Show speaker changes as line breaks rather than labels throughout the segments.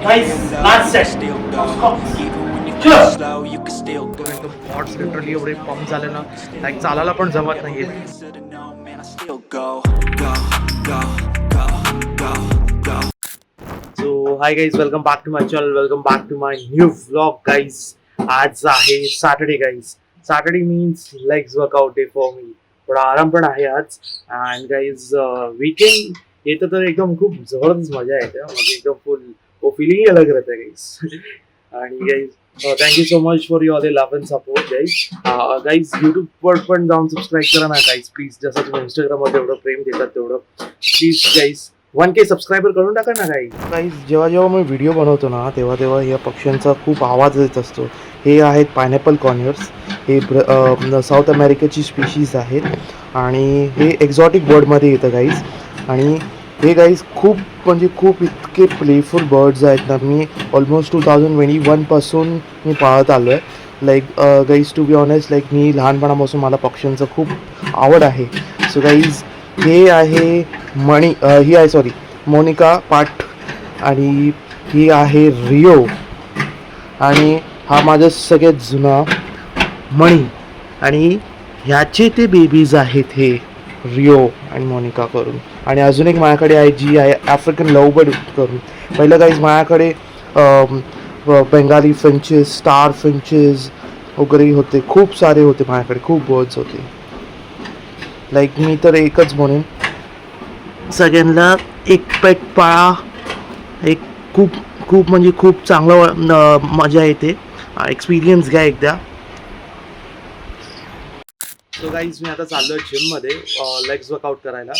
Guys, last set.
Butts literally एवढे pump झाले ना, लाईक चालायला पण जमत नाहीये. So hi guys, welcome back to my channel, welcome back to my new vlog guys. आज आहे Saturday guys. Saturday means legs workout day for me. थोडा आराम पण आहे आज. अँड गाईज वीकेंड येतं तर एकदम खूप जबरदस्त मजा येते. म्हणजे एकदम फुल फिलिंग अलग रहता है गाईज. आणि guys thank you so much for your love and support guys. Guys यूट्यूबवर पण जाऊन सबस्क्राईब करा ना गाईज प्लीज. जसं तुम्ही इंस्टाग्रामवर एवढं प्रेम देतात तेवढं प्लीज गाईज 1K सबस्क्रायबर करून टाका ना गाईज. जेव्हा जेव्हा मी व्हिडिओ बनवतो ना तेव्हा तेव्हा या पक्ष्यांचा खूप आवाज येत असतो. हे आहेत पायनॅपल कॉर्नियर्स. हे साऊथ अमेरिकेची स्पीशीज आहेत आणि हे एक्झॉटिक बर्डमध्ये येतं गाईज. आणि हे गाईज खूप म्हणजे खूप इतके प्लेफुल बर्ड्स आहेत ना. मी ऑलमोस्ट 2021पासून मी पाळत आलो आहे. Like guys to be honest, like मी लहानपणापासून मला पक्ष्यांचं खूप आवड आहे. सो गाईज हे आहे ही आहे मोनिका पाट आणि ही आहे रिओ. आणि हा माझा सगळ्यात जुना मणी. आणि ह्याचे ते बेबीज आहेत हे रिओ आणि मोनिका करून. आणि अजून एक माझ्याकडे आहे जी आहे आफ्रिकन लवबर्ड करून. पहिलं गाईज माझ्याकडे बेंगाली फिंचेस, स्टार फिंचेस वगैरे होते. खूप सारे होते माझ्याकडे, खूप बर्ड्स होते. लाईक मी तर एकच म्हणेन सगळ्यांना एक पेट पाळा. एक खूप खूप म्हणजे खूप चांगलं मजा येते. एक्सपिरियन्स घ्या एकदा. सो गाईज मी आता चाललो आहे जिममध्ये लेग्स वर्कआउट करायला.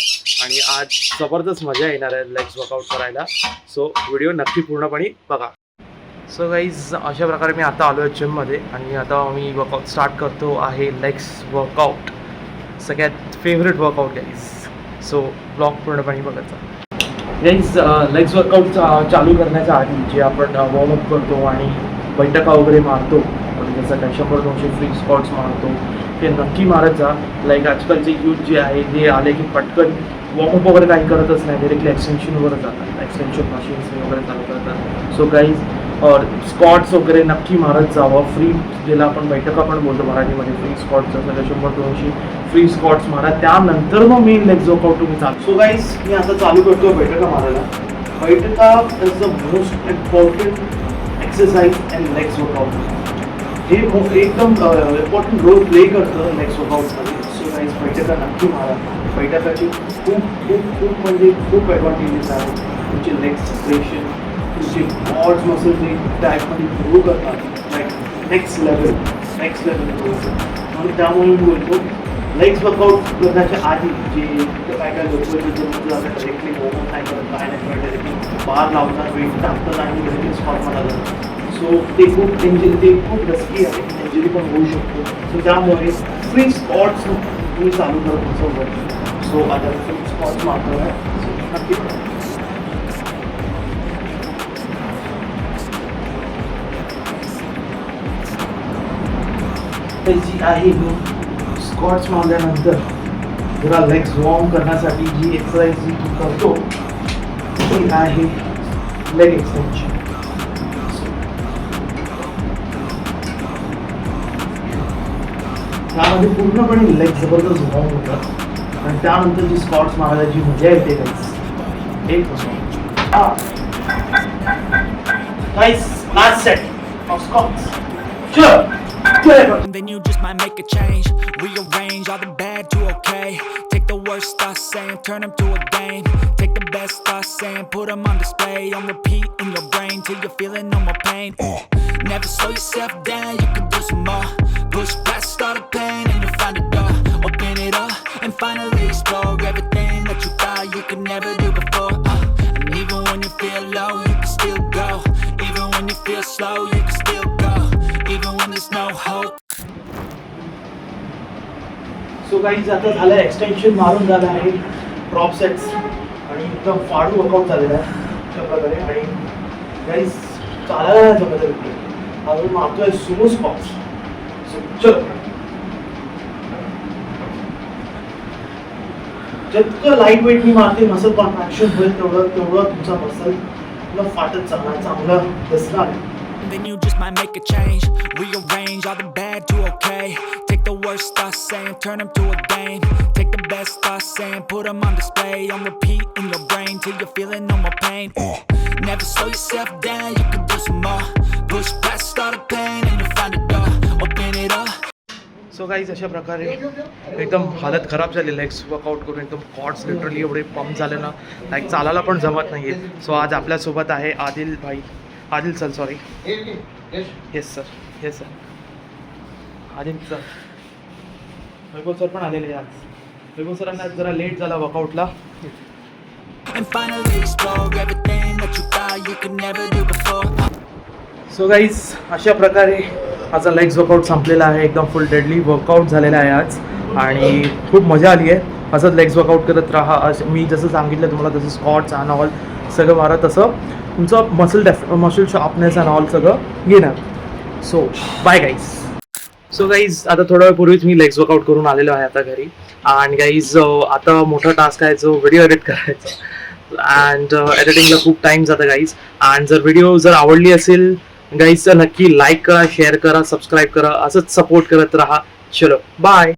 आणि आज जबरदस्त मजा येणार आहे लेग्स वर्कआउट करायला. सो व्हिडिओ नक्की पूर्णपणे बघा. सो गाईज अशा प्रकारे मी आता आलो आहे जिममध्ये आणि आता मी वर्कआउट स्टार्ट करतो आहे लेग्स वर्कआउट. सगळ्यात favourite workout guys. So blog पूर्णपणे बघायचा गाईज. लेग्स वर्कआउट चालू करण्याच्या आधी जे आपण वॉर्मअप करतो आणि बैठका वगैरे मारतो, जसं काय 100-200 फ्री स्क्वॉट्स मारतो, ते नक्की मारत जा. लाईक आजकालचे यूथ जे आहे ते आले की पटकन वॉर्मअप वगैरे काही करतच नाही, डायरेक्टली एक्सटेन्शनवर जातात. एक्सटेन्शन मशीन्स वगैरे चालू करतात. सो गाईज स्क्वॉट्स वगैरे नक्की मारत जावं. फ्री ज्याला आपण बैठका पण बोलतो मराठीमध्ये, फ्री स्क्वॉट्स सगळं 100-200 फ्री स्क्वॉट्स मारा. त्यानंतर मग मेन लेग्स वर्कआउट तुम्ही चालू. सो गाईज मी आता चालू करतो बैठका मारायला. बैठका is the most important exercise in legs workout. हे एकदम इम्पॉर्टंट रोल प्ले करतं लेग्स वर्कआउटमध्ये. सो गाईज बैठका नक्की मारा. बैठकाची खूप खूप खूप म्हणजे खूप ॲडव्हान्टेजेस आहेत. तुमचे लेग्स सेपरेशन, तुमचे क्वाड्स मसल ते टाईपमध्ये ग्रो करतात. लाईक नेक्स्ट लेवल ग्रो करतात. म्हणून त्यामुळे मी बोलतो लेग्स वर्कआउट करण्याच्या आधी जे काय काय लोक डायरेक्टली वॉर्मअप नाही करत, काय नाही करत, डायरेक्टली बार लावतात, वेट टाकतात आणि डायरेक्टली स्क्वॉट मारतात. सो ते खूप रिस्की आहे, इंजुरी पण होऊ शकतो. सो त्यामुळे फ्री स्क्वॉट्स तुम्ही चालू करत बसवलं. सो आता फ्री स्क्वॉट्स मारतो आहे. सो नक्की जी आहे स्क्वॉट्स मारल्यानंतर जरा लेग्स वॉर्म करण्यासाठी जी एक्सरसाइज जी करतो ती आहे लेग एक्सटेन्शन. त्यामध्ये पूर्णपणे लेग जबरदस्त वॉर्म होतात आणि त्यानंतर जी स्क्वॉट्स मारायला जी मजा येते guys last set of squats.
Then you just might make a change. Rearrange all the bad to okay. Take the worst thoughts saying, turn them to a game. Take the best thoughts saying, put them on display. On repeat in your brain till you're feeling no more pain. Never slow yourself down, you can do some more. Push past all the pain and you'll find a door. Open it up and finally explore everything that you thought you could never do before. And even when you feel low, you can still go. Even when you feel slow, you can still go. Even when there's no hope.
So guys आता झालं आहे extension मारून झालं आहे. Drop sets आणि एकदम फाडू workout झालेला आहे अशा प्रकारे. आणि गाईज चालायला नाही जमत आहे. अजून मारतोय सुमो स्क्वॉट्स. सो चलो जितकं लाईट वेट मी मारते मसल कॉन्ट्रॅक्शन होईल तेवढं तुमचा मसल आपलं फाटत चालणार, चांगलं दिसणार.
Then you just might make a change. Rearrange all the bad to okay. Take the worst thoughts saying, turn them to a game. Take the best thoughts saying, put them on display. On repeat in your brain till you're feeling no more pain. Never slow yourself down, you can do some more. Push past all the pain and you'll find a door. Open it up.
So guys अशा प्रकारे एकदम हालत खराब झाली legs workout करून. एकदम chords literally एवढे pump झाले ना, लाईक चालायला पण जमत नाही आहे. सो आज आपल्यासोबत आहे आदिल भाई. Adil sir, sorry. Yes sir, yes sir, Adil sir. Vaibhav sir पण आलेले आज. वैभव सरांना आज जरा लेट झाला वर्कआउटला.
And finally explore everything that you thought you could never do before.
So guys अशा प्रकारे माझा लेग्स वर्कआउट संपलेला आहे. एकदम फुल डेडली वर्कआउट झालेला आहे आज आणि खूप मजा आली आहे. असंच लेग्स वर्कआउट करत राहा. मी जसं सांगितलं तुम्हाला तसं स्क्वॉट्स अँड ऑल सगळं मारा, तसं तुमचं मसल शॉर्पनेस अँड ऑल सगळं येणार. So bye guys. So guys आता थोड्या वेळपूर्वीच मी लेग्स वर्कआउट करून आलेलो आहे आता घरी. आणि गाईज आता मोठा टास्क आहे जो व्हिडिओ एडिट करायचा. अँड एडिटिंगला खूप टाईम जातं गाईज. अँड जर व्हिडिओ जर आवडली असेल गाईज तर नक्की लाईक करा, शेअर करा, सबस्क्राईब करा. असंच सपोर्ट करत राहा. चलो बाय.